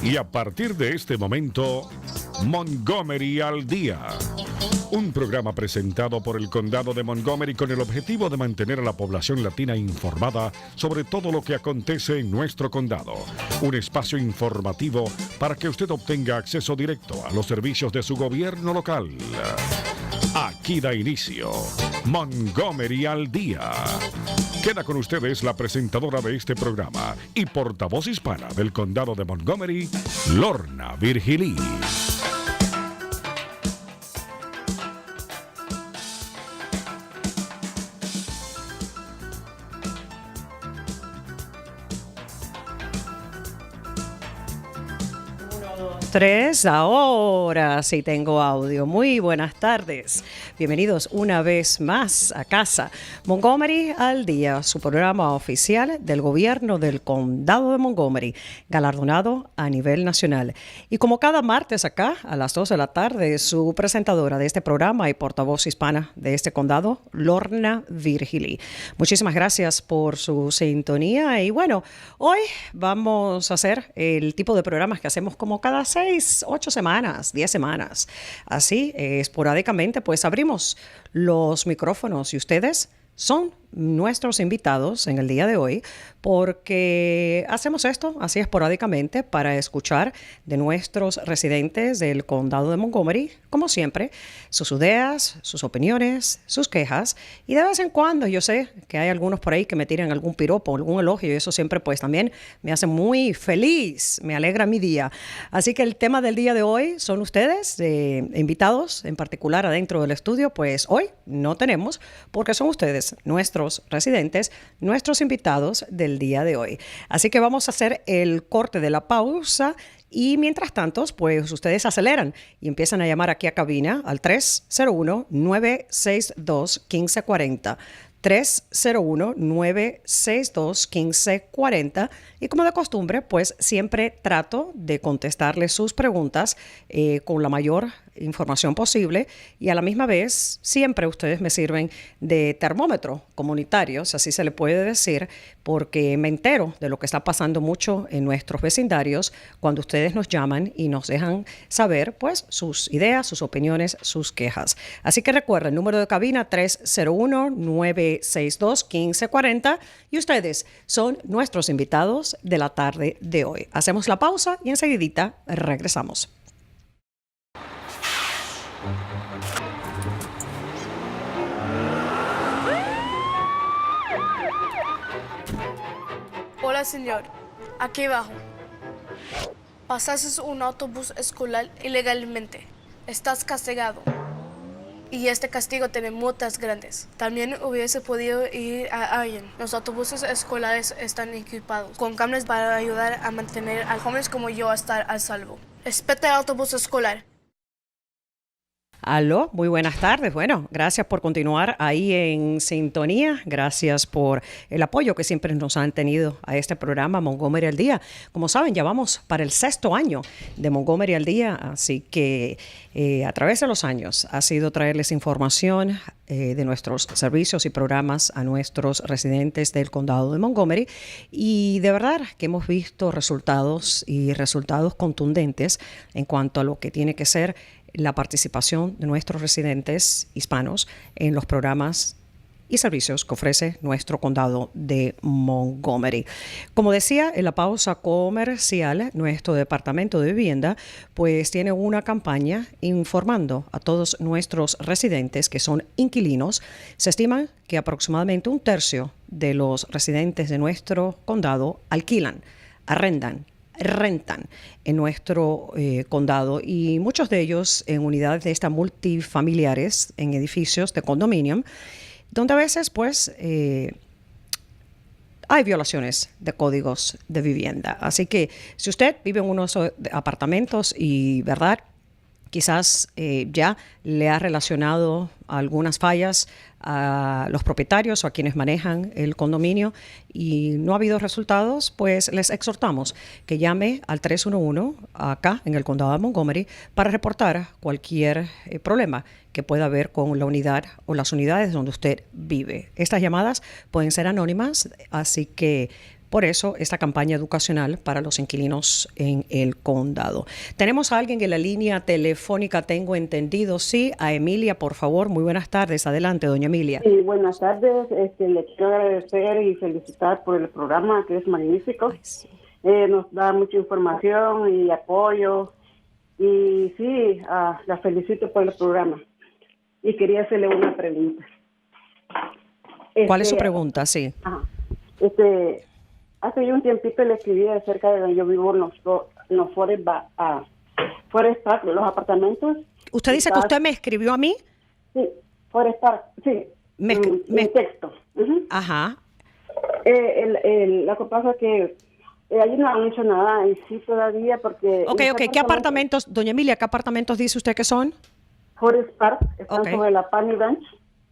Y a partir de este momento, Montgomery al Día. Un programa presentado por el Condado de Montgomery con el objetivo de mantener a la población latina informada sobre todo lo que acontece en nuestro condado. Un espacio informativo para que usted obtenga acceso directo a los servicios de su gobierno local. Aquí da inicio Montgomery al Día. Queda con ustedes la presentadora de este programa y portavoz hispana del Condado de Montgomery, Lorna Virgilí. Ahora sí tengo audio. Muy buenas tardes. Bienvenidos una vez más a casa. Montgomery al Día, su programa oficial del gobierno del Condado de Montgomery, galardonado a nivel nacional. Y como cada martes acá, a las 2 de la tarde, su presentadora de este programa y portavoz hispana de este condado, Lorna Virgilí. Muchísimas gracias por su sintonía. Y bueno, hoy vamos a hacer el tipo de programas que hacemos como cada 6, 8 semanas, 10 semanas. Así, esporádicamente, pues abrimos los micrófonos y ustedes son nuestros invitados en el día de hoy porque hacemos esto así esporádicamente para escuchar de nuestros residentes del condado de Montgomery, como siempre, sus ideas, sus opiniones, sus quejas y de vez en cuando yo sé que hay algunos por ahí que me tiran algún piropo, algún elogio y eso siempre pues también me hace muy feliz, me alegra mi día. Así que el tema del día de hoy son ustedes, invitados en particular adentro del estudio, pues hoy no tenemos porque son ustedes nuestros residentes, nuestros invitados del día de hoy. Así que vamos a hacer el corte de la pausa y mientras tanto, pues ustedes aceleran y empiezan a llamar aquí a cabina al 301-962-1540. 301-962-1540 y como de costumbre, pues siempre trato de contestarles sus preguntas con la mayor información posible y a la misma vez siempre ustedes me sirven de termómetro comunitario, si así se le puede decir, porque me entero de lo que está pasando mucho en nuestros vecindarios cuando ustedes nos llaman y nos dejan saber pues sus ideas, sus opiniones, sus quejas. Así que recuerden, el número de cabina 301-962-1540 y ustedes son nuestros invitados de la tarde de hoy. Hacemos la pausa y enseguidita regresamos. Hola, señor. Aquí abajo. Pasaste un autobús escolar ilegalmente. Estás castigado. Y este castigo tiene multas grandes. También hubiese podido ir a alguien. Los autobuses escolares están equipados con cámaras para ayudar a mantener a jóvenes como yo a estar a salvo. Respeta el autobús escolar. Aló, muy buenas tardes. Bueno, gracias por continuar ahí en sintonía. Gracias por el apoyo que siempre nos han tenido a este programa Montgomery al Día. Como saben, ya vamos para el 6º año de Montgomery al Día, así que a través de los años ha sido traerles información de nuestros servicios y programas a nuestros residentes del condado de Montgomery y de verdad que hemos visto resultados y resultados contundentes en cuanto a lo que tiene que ser la participación de nuestros residentes hispanos en los programas y servicios que ofrece nuestro condado de Montgomery. Como decía, en la pausa comercial, nuestro departamento de vivienda pues tiene una campaña informando a todos nuestros residentes que son inquilinos. Se estima que aproximadamente 1/3 de los residentes de nuestro condado alquilan, rentan en nuestro condado y muchos de ellos en unidades de estas multifamiliares en edificios de condominio donde a veces pues hay violaciones de códigos de vivienda. Así que si usted vive en unos apartamentos y verdad quizás ya le ha relacionado algunas fallas a los propietarios o a quienes manejan el condominio y no ha habido resultados, pues les exhortamos que llame al 311 acá en el condado de Montgomery para reportar cualquier problema que pueda haber con la unidad o las unidades donde usted vive. Estas llamadas pueden ser anónimas, así que Por eso, esta campaña educacional para los inquilinos en el condado. Tenemos a alguien en la línea telefónica, tengo entendido. Sí, a Emilia, por favor. Muy buenas tardes. Adelante, doña Emilia. Sí, buenas tardes. Le quiero agradecer y felicitar por el programa, que es magnífico. Ay, sí. Nos da mucha información y apoyo. Y sí, la felicito por el programa. Y quería hacerle una pregunta. ¿Cuál es su pregunta? Sí. Ajá. Hace un tiempito le escribí acerca de donde yo vivo en los Forest Park, los apartamentos. ¿Usted dice que usted me escribió a mí? Sí, Forest Park, sí. En texto. Uh-huh. Ajá. Lo que pasa es que ahí no han hecho nada y sí todavía porque... Ok. ¿Qué apartamentos, doña Emilia, qué apartamentos dice usted que son? Forest Park, están sobre la Pani Ranch.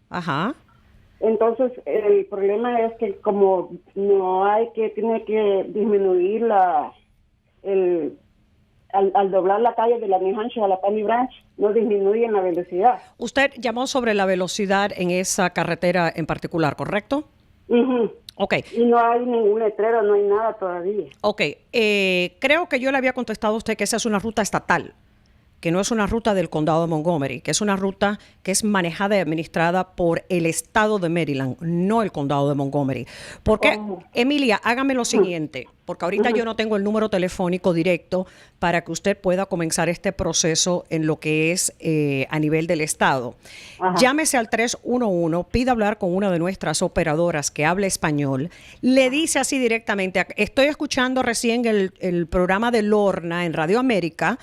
Ajá. Entonces, el problema es que como no hay tiene que disminuir al doblar la calle de la New Hampshire a la Pani Branch, no disminuyen la velocidad. Usted llamó sobre la velocidad en esa carretera en particular, ¿correcto? Uh-huh. Ok. Y no hay ningún letrero, no hay nada todavía. Ok. Creo que yo le había contestado a usted que esa es una ruta estatal, que no es una ruta del condado de Montgomery, que es una ruta que es manejada y administrada por el estado de Maryland, no el condado de Montgomery. Porque, Emilia, hágame lo siguiente, porque ahorita yo no tengo el número telefónico directo para que usted pueda comenzar este proceso en lo que es a nivel del estado. Ajá. Llámese al 311, pida hablar con una de nuestras operadoras que habla español, le dice así directamente, estoy escuchando recién el programa de Lorna en Radio América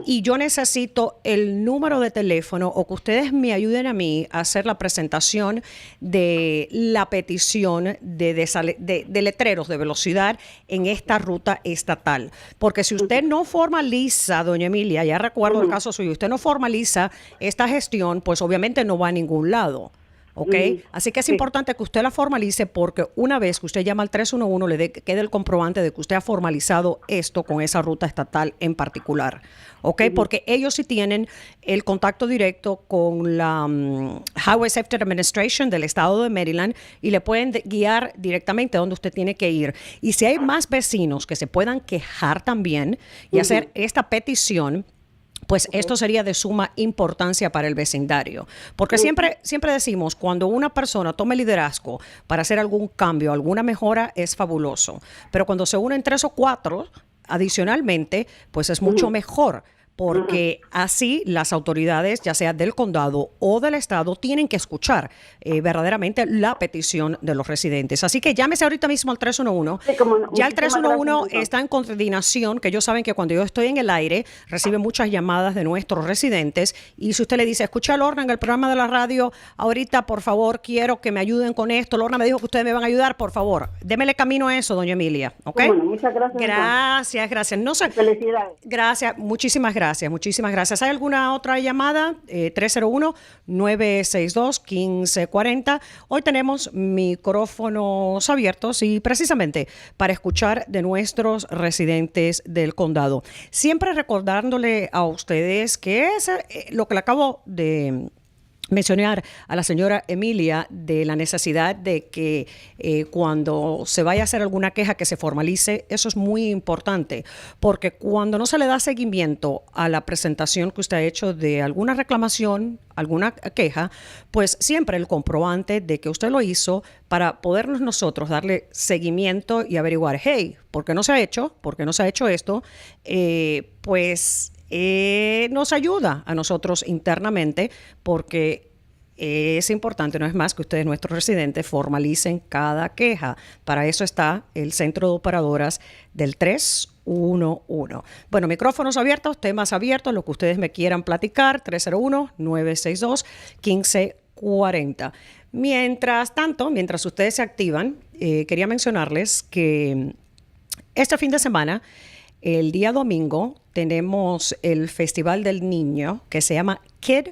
y yo necesito el número de teléfono o que ustedes me ayuden a mí a hacer la presentación de la petición de letreros de velocidad en esta ruta estatal. Porque si usted no formaliza, doña Emilia, ya recuerdo el caso suyo, usted no formaliza esta gestión, pues obviamente no va a ningún lado. ¿Ok? Así que es importante que usted la formalice porque una vez que usted llama al 311 quede el comprobante de que usted ha formalizado esto con esa ruta estatal en particular. ¿Ok? Porque ellos sí tienen el contacto directo con la Highway Safety Administration del estado de Maryland y le pueden guiar directamente a donde usted tiene que ir. Y si hay más vecinos que se puedan quejar también y hacer esta petición, pues esto sería de suma importancia para el vecindario. Porque siempre decimos, cuando una persona tome liderazgo para hacer algún cambio, alguna mejora, es fabuloso. Pero cuando se unen 3 o 4, adicionalmente, pues es mucho mejor. Porque así las autoridades, ya sea del condado o del estado, tienen que escuchar verdaderamente la petición de los residentes. Así que llámese ahorita mismo al 311. Sí, ya el 311 está en coordinación, que ellos saben que cuando yo estoy en el aire, recibe muchas llamadas de nuestros residentes. Y si usted le dice, escucha a Lorna en el programa de la radio, ahorita, por favor, quiero que me ayuden con esto. Lorna me dijo que ustedes me van a ayudar, por favor. Démele camino a eso, doña Emilia. ¿Ok? Bueno, muchas gracias. Gracias. No sé. Felicidades. Gracias, muchísimas gracias. ¿Hay alguna otra llamada? 301-962-1540. Hoy tenemos micrófonos abiertos y precisamente para escuchar de nuestros residentes del condado. Siempre recordándole a ustedes que es lo que le acabo de mencionar a la señora Emilia de la necesidad de que cuando se vaya a hacer alguna queja que se formalice. Eso es muy importante porque cuando no se le da seguimiento a la presentación que usted ha hecho de alguna reclamación, alguna queja, pues siempre el comprobante de que usted lo hizo para podernos nosotros darle seguimiento y averiguar, hey, ¿por qué no se ha hecho? ¿Por qué no se ha hecho esto? Nos ayuda a nosotros internamente porque es importante, no es más que ustedes, nuestros residentes, formalicen cada queja. Para eso está el centro de operadoras del 311. Bueno, micrófonos abiertos, temas abiertos, lo que ustedes me quieran platicar, 301-962-1540. Mientras tanto, mientras ustedes se activan, quería mencionarles que este fin de semana, el día domingo, tenemos el Festival del Niño que se llama Kid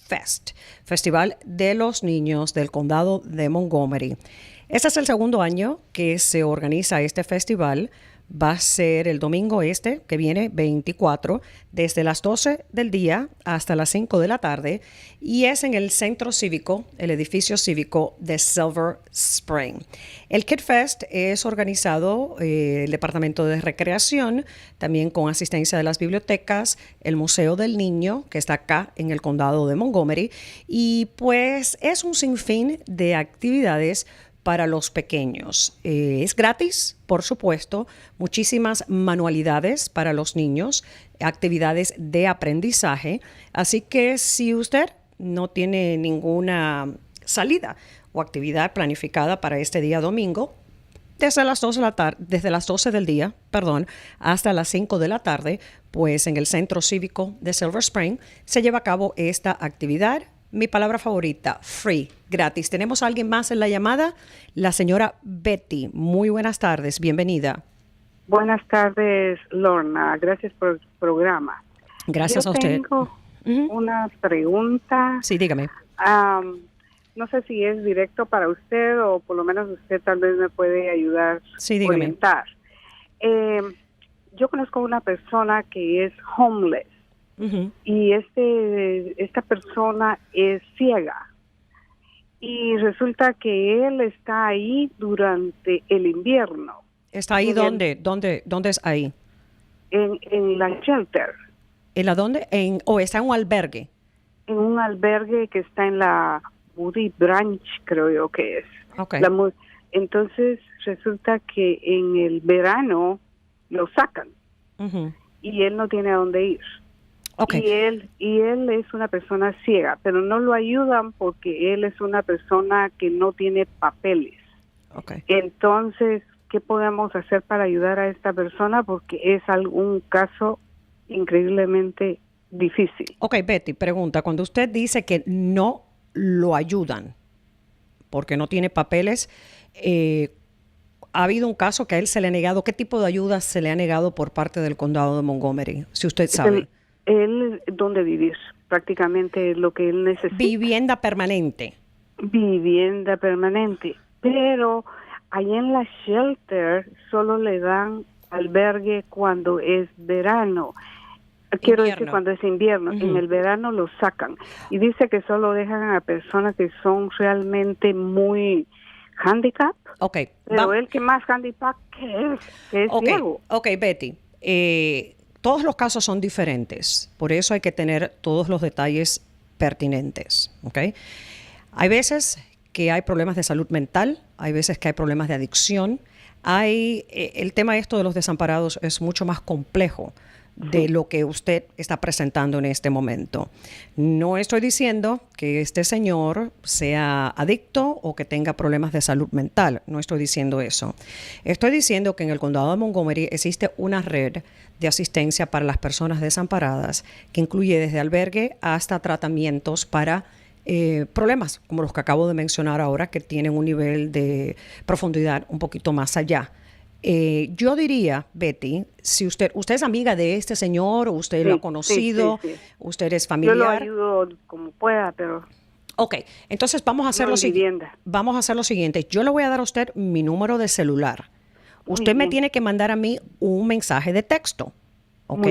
Fest, Festival de los Niños del Condado de Montgomery. Este es el segundo año que se organiza este festival va a ser el domingo que viene, 24, desde las 12 del día hasta las 5 de la tarde, y es en el centro cívico, el edificio cívico de Silver Spring. El Kid Fest es organizado el Departamento de Recreación, también con asistencia de las bibliotecas, el Museo del Niño, que está acá en el condado de Montgomery, y pues es un sinfín de actividades para los pequeños. Es gratis, por supuesto, muchísimas manualidades para los niños, actividades de aprendizaje. Así que si usted no tiene ninguna salida o actividad planificada para este día domingo, desde las 12 del día, hasta las 5 de la tarde, pues en el Centro Cívico de Silver Spring se lleva a cabo esta actividad. Mi palabra favorita, free, gratis. Tenemos a alguien más en la llamada, la señora Betty. Muy buenas tardes, bienvenida. Buenas tardes, Lorna. Gracias por el programa. Gracias a usted. Tengo una pregunta. Sí, dígame. No sé si es directo para usted o por lo menos usted tal vez me puede ayudar a orientar. Yo conozco una persona que es homeless. Y esta persona es ciega y resulta que él está ahí durante el invierno. ¿Está ahí dónde? ¿Dónde es ahí? En la shelter. ¿En la dónde? ¿Está en un albergue? En un albergue que está en la Moody Branch, creo yo que es. Okay. Entonces resulta que en el verano lo sacan y él no tiene a dónde ir. Okay. Y él es una persona ciega, pero no lo ayudan porque él es una persona que no tiene papeles. Okay. Entonces, ¿qué podemos hacer para ayudar a esta persona? Porque es un caso increíblemente difícil. Ok, Betty, pregunta, cuando usted dice que no lo ayudan porque no tiene papeles, ¿ha habido un caso que a él se le ha negado? ¿Qué tipo de ayuda se le ha negado por parte del condado de Montgomery, si usted sabe? Él, ¿dónde vivir? Prácticamente lo que él necesita. Vivienda permanente. Vivienda permanente. Pero ahí en la shelter solo le dan albergue cuando es verano. Quiero decir cuando es invierno. En el verano lo sacan. Y dice que solo dejan a personas que son realmente muy handicap. Okay. Pero él que más handicap que es ciego. Ok, Betty. Todos los casos son diferentes, por eso hay que tener todos los detalles pertinentes, ¿ok? Hay veces que hay problemas de salud mental, hay veces que hay problemas de adicción. El tema de los desamparados es mucho más complejo de lo que usted está presentando en este momento. No estoy diciendo que este señor sea adicto o que tenga problemas de salud mental, no estoy diciendo eso. Estoy diciendo que en el condado de Montgomery existe una red de asistencia para las personas desamparadas que incluye desde albergue hasta tratamientos para problemas como los que acabo de mencionar ahora, que tienen un nivel de profundidad un poquito más allá. Yo diría, Betty, si usted es amiga de este señor, o usted lo ha conocido, sí. Usted es familiar. Yo lo ayudo como pueda, pero... Ok, entonces vamos a hacer lo siguiente. Vamos a hacer lo siguiente. Yo le voy a dar a usted mi número de celular. Usted me tiene que mandar a mí un mensaje de texto, ¿ok?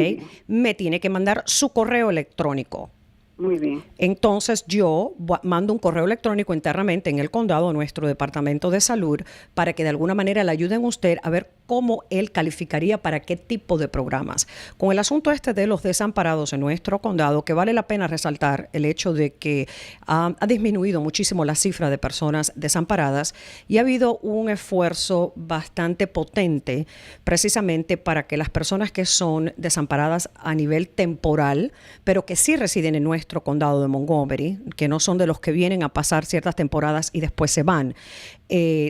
Me tiene que mandar su correo electrónico. Muy bien. Entonces yo mando un correo electrónico internamente en el condado a nuestro departamento de salud para que de alguna manera le ayuden a usted a ver cómo él calificaría para qué tipo de programas. Con el asunto de los desamparados en nuestro condado, que vale la pena resaltar el hecho de que ha disminuido muchísimo la cifra de personas desamparadas y ha habido un esfuerzo bastante potente precisamente para que las personas que son desamparadas a nivel temporal, pero que sí residen en nuestro condado de Montgomery, que no son de los que vienen a pasar ciertas temporadas y después se van,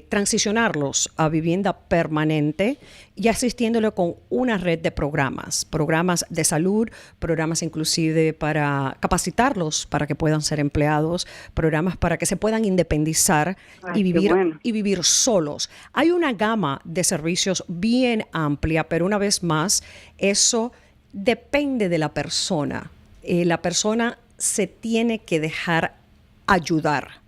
transicionarlos a vivienda permanente y asistiéndole con una red de programas de salud, programas inclusive para capacitarlos para que puedan ser empleados, programas para que se puedan independizar y vivir solos. Hay una gama de servicios bien amplia, pero una vez más, eso depende de la persona. La persona se tiene que dejar ayudar.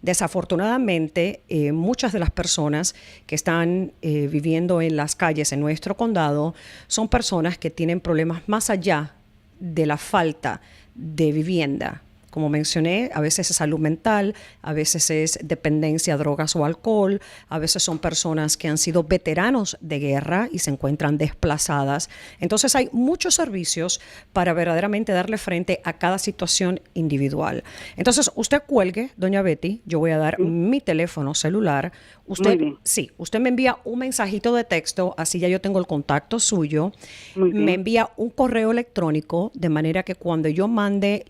Desafortunadamente, muchas de las personas que están viviendo en las calles en nuestro condado son personas que tienen problemas más allá de la falta de vivienda. Como mencioné, a veces es salud mental, a veces es dependencia a drogas o alcohol, a veces son personas que han sido veteranos de guerra y se encuentran desplazadas. Entonces hay muchos servicios para verdaderamente darle frente a cada situación individual. Entonces usted cuelgue, doña Betty, yo voy a dar mi teléfono celular. Usted, usted me envía un mensajito de texto, así ya yo tengo el contacto suyo. Me envía un correo electrónico, de manera que cuando yo mande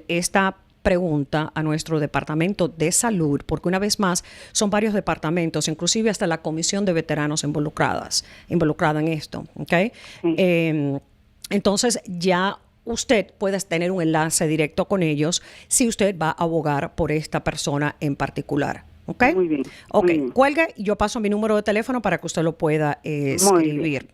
esta pregunta a nuestro departamento de salud, porque una vez más son varios departamentos, inclusive hasta la Comisión de Veteranos involucrada en esto, ¿ok? Entonces ya usted puede tener un enlace directo con ellos si usted va a abogar por esta persona en particular. ¿Ok? Muy bien. Ok, muy bien. Cuelgue y yo paso mi número de teléfono para que usted lo pueda escribir.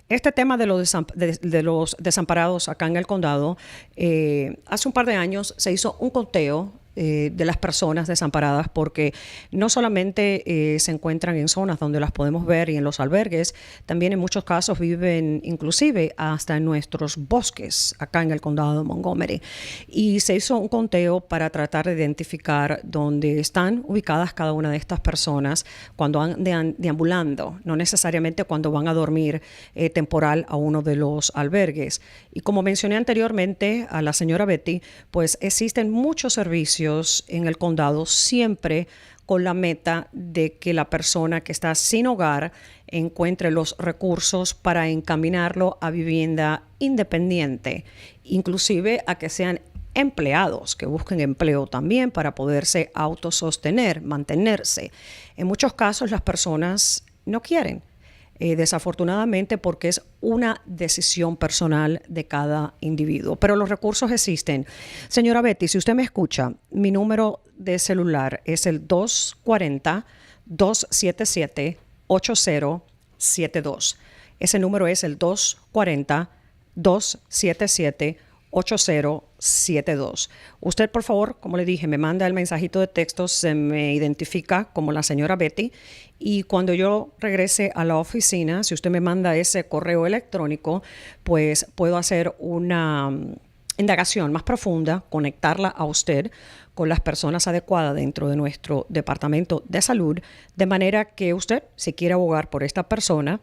Este tema de los desamparados acá en el condado, hace un par de años se hizo un conteo de las personas desamparadas, porque no solamente se encuentran en zonas donde las podemos ver y en los albergues, también en muchos casos viven inclusive hasta en nuestros bosques acá en el condado de Montgomery. Y se hizo un conteo para tratar de identificar dónde están ubicadas cada una de estas personas cuando van deambulando, no necesariamente cuando van a dormir temporal a uno de los albergues. Y como mencioné anteriormente a la señora Betty, pues existen muchos servicios en el condado, siempre con la meta de que la persona que está sin hogar encuentre los recursos para encaminarlo a vivienda independiente, inclusive a que sean empleados, que busquen empleo también para poderse autosostener, mantenerse. En muchos casos las personas no quieren, desafortunadamente, porque es una decisión personal de cada individuo. Pero los recursos existen. Señora Betty, si usted me escucha, mi número de celular es el 240-277-8072. Ese número es el 240-277-8072. Usted, por favor, como le dije, me manda el mensajito de texto, se me identifica como la señora Betty, y cuando yo regrese a la oficina, si usted me manda ese correo electrónico, pues puedo hacer una indagación más profunda, conectarla a usted con las personas adecuadas dentro de nuestro departamento de salud, de manera que usted, si quiere abogar por esta persona,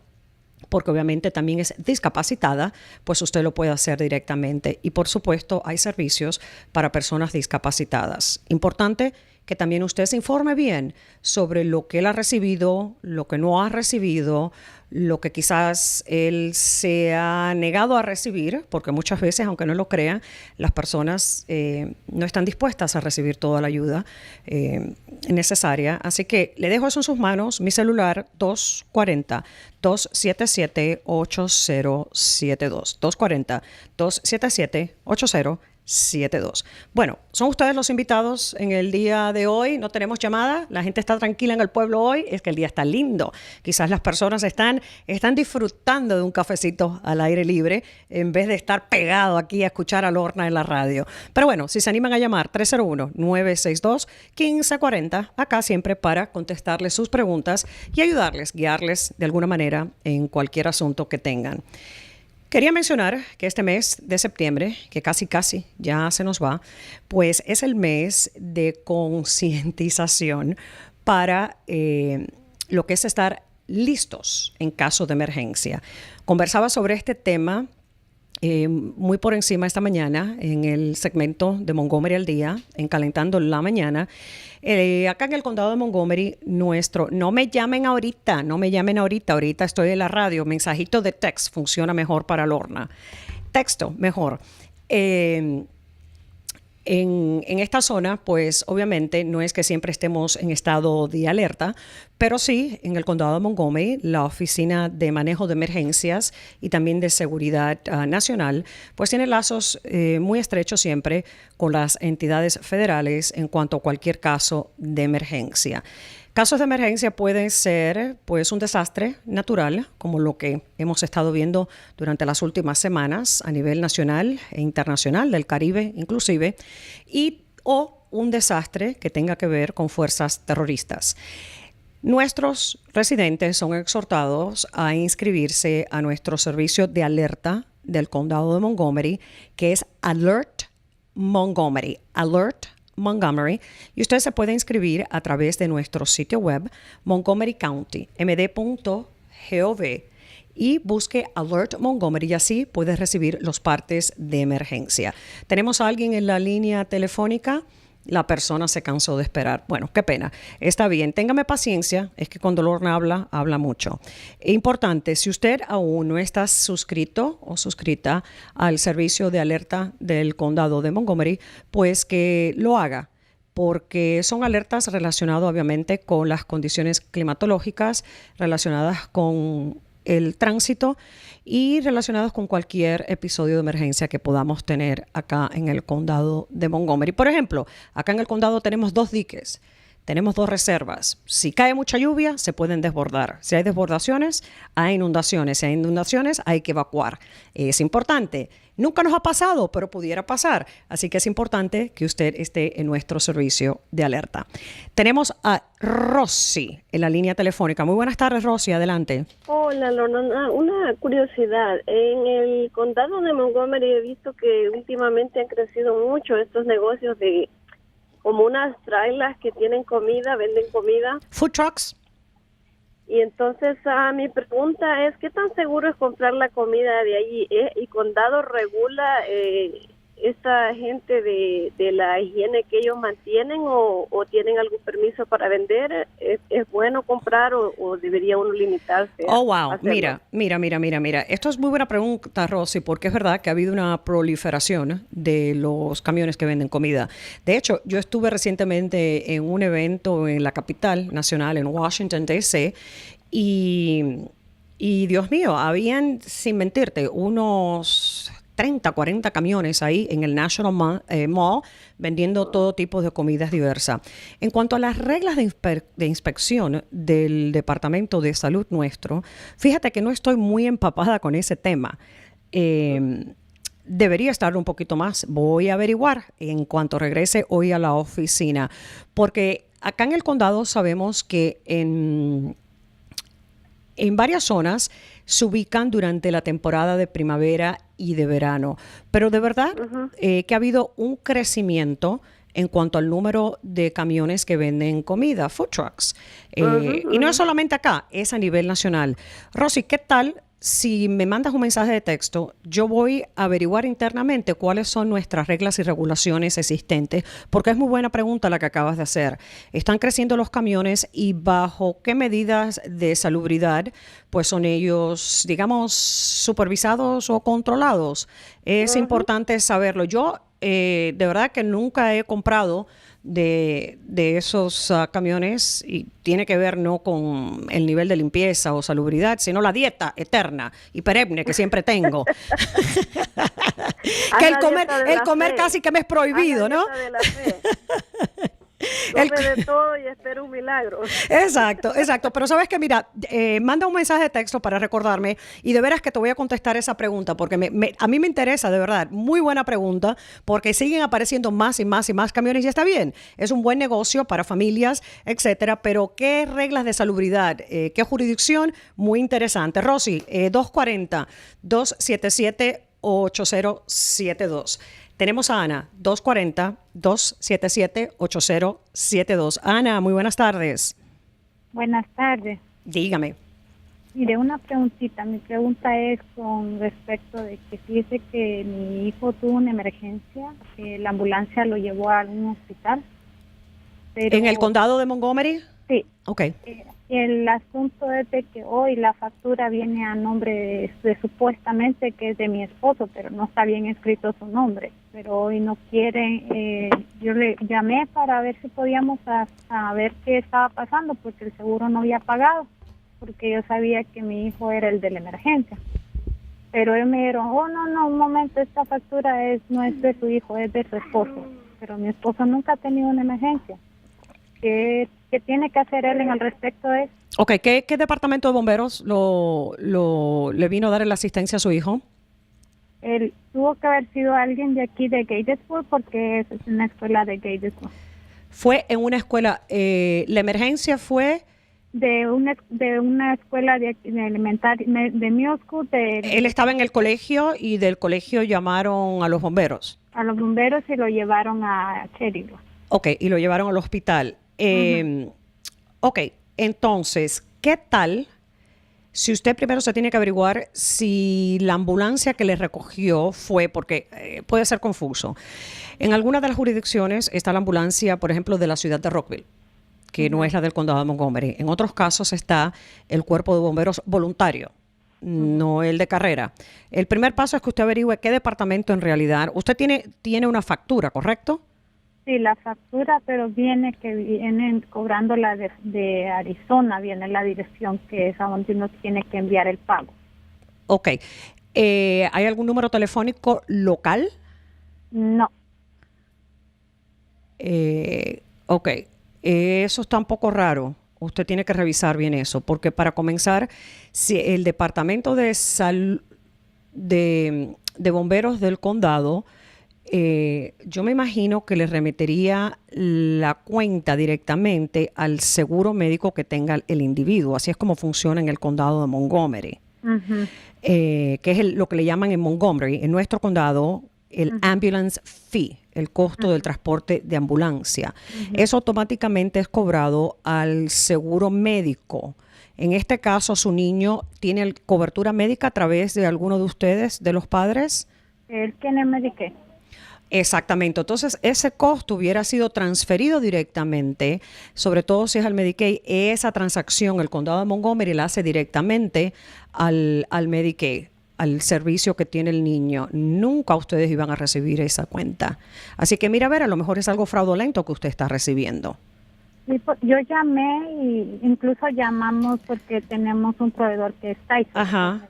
porque obviamente también es discapacitada, pues usted lo puede hacer directamente. Y por supuesto hay servicios para personas discapacitadas. Importante que también usted se informe bien sobre lo que él ha recibido, lo que no ha recibido, lo que quizás él se ha negado a recibir, porque muchas veces, aunque no lo crean, las personas no están dispuestas a recibir toda la ayuda necesaria. Así que le dejo eso en sus manos, mi celular 240-277-8072. 240-277-8072. 72. Bueno, son ustedes los invitados en el día de hoy. No tenemos llamada. La gente está tranquila en el pueblo hoy. Es que el día está lindo. Quizás las personas están disfrutando de un cafecito al aire libre en vez de estar pegado aquí a escuchar a Lorna en la radio. Pero bueno, si se animan a llamar, 301-962-1540. Acá siempre para contestarles sus preguntas y ayudarles, guiarles de alguna manera en cualquier asunto que tengan. Quería mencionar que este mes de septiembre, que casi ya se nos va, pues es el mes de concientización para lo que es estar listos en caso de emergencia. Conversaba sobre este tema muy por encima esta mañana en el segmento de Montgomery al Día, en Calentando la Mañana. Acá en el condado de Montgomery, no me llamen ahorita, ahorita estoy en la radio, mensajito de text funciona mejor para Lorna. Texto, mejor. En esta zona, pues obviamente no es que siempre estemos en estado de alerta, pero sí en el condado de Montgomery, la Oficina de Manejo de Emergencias y también de Seguridad Nacional, pues tiene lazos muy estrechos siempre con las entidades federales en cuanto a cualquier caso de emergencia. Casos de emergencia pueden ser pues un desastre natural, como lo que hemos estado viendo durante las últimas semanas a nivel nacional e internacional, del Caribe inclusive, o un desastre que tenga que ver con fuerzas terroristas. Nuestros residentes son exhortados a inscribirse a nuestro servicio de alerta del condado de Montgomery, que es Alert Montgomery. Alert Montgomery, y usted se puede inscribir a través de nuestro sitio web Montgomery County, md.gov, y busque Alert Montgomery y así puede recibir los partes de emergencia. Tenemos a alguien en la línea telefónica. La persona se cansó de esperar. Bueno, qué pena. Está bien, téngame paciencia. Es que cuando Lorna habla mucho. Importante, si usted aún no está suscrito o suscrita al servicio de alerta del condado de Montgomery, pues que lo haga, porque son alertas relacionadas obviamente con las condiciones climatológicas, relacionadas con el tránsito y relacionados con cualquier episodio de emergencia que podamos tener acá en el condado de Montgomery. Por ejemplo, acá en el condado tenemos 2 diques, tenemos 2 reservas. Si cae mucha lluvia, se pueden desbordar. Si hay desbordaciones, hay inundaciones. Si hay inundaciones, hay que evacuar. Es importante. Nunca nos ha pasado, pero pudiera pasar. Así que es importante que usted esté en nuestro servicio de alerta. Tenemos a Rosy en la línea telefónica. Muy buenas tardes, Rosy. Adelante. Hola, Lorna. Una curiosidad. En el condado de Montgomery he visto que últimamente han crecido mucho estos negocios de como unas trailers que tienen comida, venden comida. Food trucks. Y entonces mi pregunta es, ¿qué tan seguro es comprar la comida de allí? ¿Y condado regula esta gente de la higiene que ellos mantienen o tienen algún permiso para vender? ¿Es bueno comprar o debería uno limitarse? Oh, wow. Mira. Esto es muy buena pregunta, Rosy, porque es verdad que ha habido una proliferación de los camiones que venden comida. De hecho, yo estuve recientemente en un evento en la capital nacional, en Washington, D.C., y Dios mío, habían, sin mentirte, unos 30, 40 camiones ahí en el National Mall vendiendo todo tipo de comidas diversas. En cuanto a las reglas de inspección del Departamento de Salud nuestro, fíjate que no estoy muy empapada con ese tema. Debería estar un poquito más. Voy a averiguar en cuanto regrese hoy a la oficina, porque acá en el condado sabemos que en varias zonas se ubican durante la temporada de primavera y de verano. Pero de verdad que ha habido un crecimiento en cuanto al número de camiones que venden comida, food trucks. Y no es solamente acá, es a nivel nacional. Rosy, ¿qué tal si me mandas un mensaje de texto? Yo voy a averiguar internamente cuáles son nuestras reglas y regulaciones existentes, porque es muy buena pregunta la que acabas de hacer. Están creciendo los camiones y bajo qué medidas de salubridad pues son ellos, digamos, supervisados o controlados. Es importante saberlo. Yo de verdad que nunca he comprado de esos camiones, y tiene que ver no con el nivel de limpieza o salubridad, sino la dieta eterna y perenne que siempre tengo. Que el comer casi que me es prohibido, ¿no? De todo y espero un milagro. Exacto. Pero sabes que, mira, manda un mensaje de texto para recordarme, y de veras que te voy a contestar esa pregunta, porque a mí me interesa, de verdad. Muy buena pregunta, porque siguen apareciendo más y más y más camiones, y está bien. Es un buen negocio para familias, etcétera, pero ¿qué reglas de salubridad? ¿Qué jurisdicción? Muy interesante. Rosy, 240-277-8072. Tenemos a Ana, 240-277-8072. Ana, muy buenas tardes. Buenas tardes. Dígame. Mire, una preguntita. Mi pregunta es con respecto de que fíjese que mi hijo tuvo una emergencia, la ambulancia lo llevó a un hospital. Pero, ¿en el condado de Montgomery? Sí. Ok. El asunto es de que hoy la factura viene a nombre de supuestamente que es de mi esposo, pero no está bien escrito su nombre. Pero hoy no quieren, yo le llamé para ver si podíamos a ver qué estaba pasando, porque el seguro no había pagado, porque yo sabía que mi hijo era el de la emergencia. Pero ellos me dijeron, no, un momento, esta factura no es de su hijo, es de su esposo. Pero mi esposo nunca ha tenido una emergencia. ¿Qué tiene que hacer él en el respecto de eso? Ok, ¿qué departamento de bomberos le vino a dar la asistencia a su hijo? él tuvo que haber sido alguien de aquí de Gatesburg porque es una escuela de Gatesburg. Fue en una escuela, la emergencia fue... De una escuela de elemental, de middle school. Él estaba en el colegio y del colegio llamaron a los bomberos. A los bomberos y lo llevaron a Cherryville. Ok, y lo llevaron al hospital. Ok, entonces, ¿qué tal si usted primero se tiene que averiguar si la ambulancia que le recogió fue, porque puede ser confuso. En algunas de las jurisdicciones está la ambulancia, por ejemplo, de la ciudad de Rockville, que no es la del condado de Montgomery. En otros casos está el cuerpo de bomberos voluntario, no el de carrera. El primer paso es que usted averigüe qué departamento en realidad. Usted tiene una factura, ¿correcto? Sí, la factura, pero vienen cobrando la de Arizona, viene la dirección que es a donde uno tiene que enviar el pago. Ok. ¿Hay algún número telefónico local? No. Ok. Eso está un poco raro. Usted tiene que revisar bien eso, porque para comenzar, si el departamento de bomberos del condado, yo me imagino que le remitiría la cuenta directamente al seguro médico que tenga el individuo. Así es como funciona en el condado de Montgomery, que es lo que le llaman en Montgomery, en nuestro condado, el ambulance fee, el costo del transporte de ambulancia. Eso automáticamente es cobrado al seguro médico. En este caso, su niño tiene cobertura médica a través de alguno de ustedes, de los padres. Él tiene Medicaid. Exactamente. Entonces, ese costo hubiera sido transferido directamente, sobre todo si es al Medicaid. Esa transacción, el condado de Montgomery la hace directamente al Medicaid, al servicio que tiene el niño. Nunca ustedes iban a recibir esa cuenta. Así que mira, a ver, a lo mejor es algo fraudulento que usted está recibiendo. Sí, yo llamé y incluso llamamos porque tenemos un proveedor que es Kaiser. Ajá.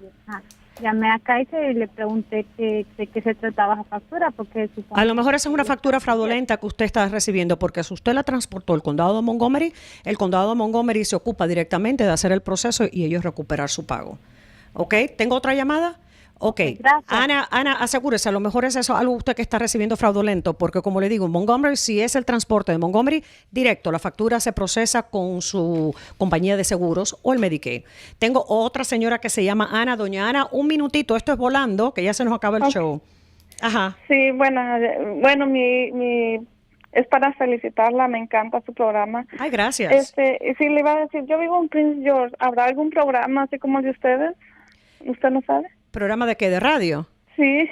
Llamé a Kaiser y le pregunté de qué se trataba esa factura, porque a lo mejor esa es una factura fraudulenta que usted está recibiendo, porque si usted la transportó al condado de Montgomery, el condado de Montgomery se ocupa directamente de hacer el proceso y ellos recuperar su pago. ¿Ok? ¿Tengo otra llamada? Ok. Gracias. Ana, asegúrese, a lo mejor es eso algo usted que está recibiendo fraudulento, porque como le digo, en Montgomery, si es el transporte de Montgomery, directo, la factura se procesa con su compañía de seguros o el Medicaid. Tengo otra señora que se llama Ana. Doña Ana, un minutito, esto es volando, que ya se nos acaba el show. Ajá. Sí, bueno, mi es para felicitarla, me encanta su programa. Ay, gracias. Sí, le iba a decir, yo vivo en Prince George, ¿habrá algún programa así como el de ustedes? ¿Usted no sabe? ¿Programa de qué? ¿De radio? Sí.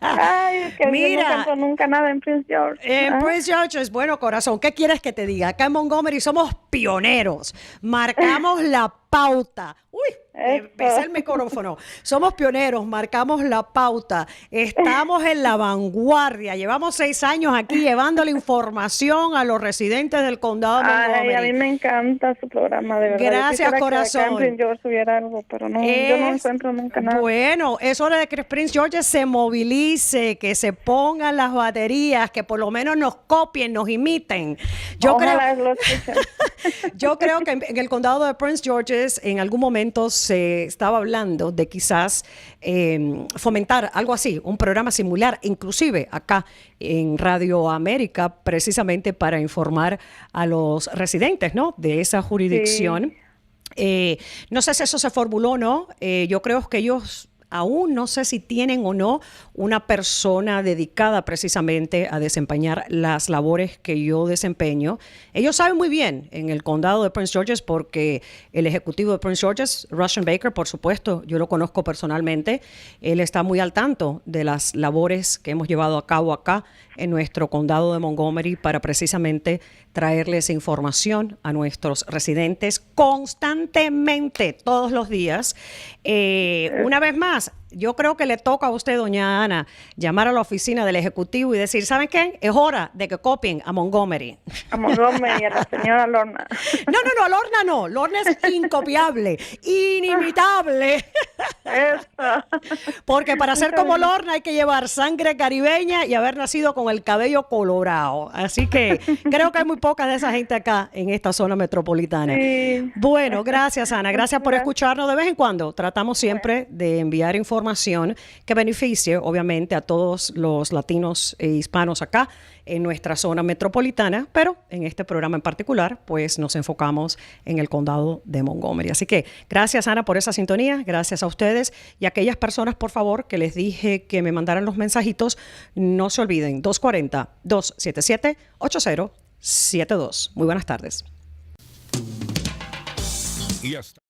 Ay, que mira, no canto nunca nada en Prince George. En Prince George es bueno, corazón. ¿Qué quieres que te diga? Acá en Montgomery somos pioneros. Marcamos la pauta. Uy, besé el micrófono. Somos pioneros, marcamos la pauta. Estamos en la vanguardia. Llevamos 6 años aquí llevando la información a los residentes del condado de Montgomery. Ay, a mí me encanta su programa, de verdad. Gracias, corazón. Que acá en Prince George hubiera algo, pero no, yo no encuentro nunca nada. Bueno, es hora de que Prince George se movilice, que se pongan las baterías, que por lo menos nos copien, nos imiten. Yo creo que en el condado de Prince George en algún momento se estaba hablando de quizás fomentar algo así, un programa similar, inclusive acá en Radio América, precisamente para informar a los residentes, ¿no?, de esa jurisdicción. Sí. No sé si eso se formuló o no. Yo creo que ellos aún no sé si tienen o no una persona dedicada precisamente a desempeñar las labores que yo desempeño. Ellos saben muy bien en el condado de Prince George's, porque el ejecutivo de Prince George's, Russian Baker, por supuesto, yo lo conozco personalmente. Él está muy al tanto de las labores que hemos llevado a cabo acá en nuestro condado de Montgomery para precisamente traerles información a nuestros residentes constantemente, todos los días. Una vez más, yo creo que le toca a usted, doña Ana, llamar a la oficina del Ejecutivo y decir, ¿saben qué? Es hora de que copien a Montgomery. A Montgomery, a la señora Lorna. No, Lorna no. Lorna es incopiable, inimitable. Porque para ser como Lorna hay que llevar sangre caribeña y haber nacido con el cabello colorado. Así que creo que hay muy poca de esa gente acá en esta zona metropolitana. Sí. Bueno, gracias, Ana. Gracias por escucharnos de vez en cuando. Tratamos siempre de enviar información que beneficie, obviamente, a todos los latinos e hispanos acá en nuestra zona metropolitana, pero en este programa en particular, pues nos enfocamos en el condado de Montgomery. Así que gracias, Ana, por esa sintonía. Gracias a ustedes y a aquellas personas, por favor, que les dije que me mandaran los mensajitos, no se olviden, 240-277-8072. Muy buenas tardes. Y hasta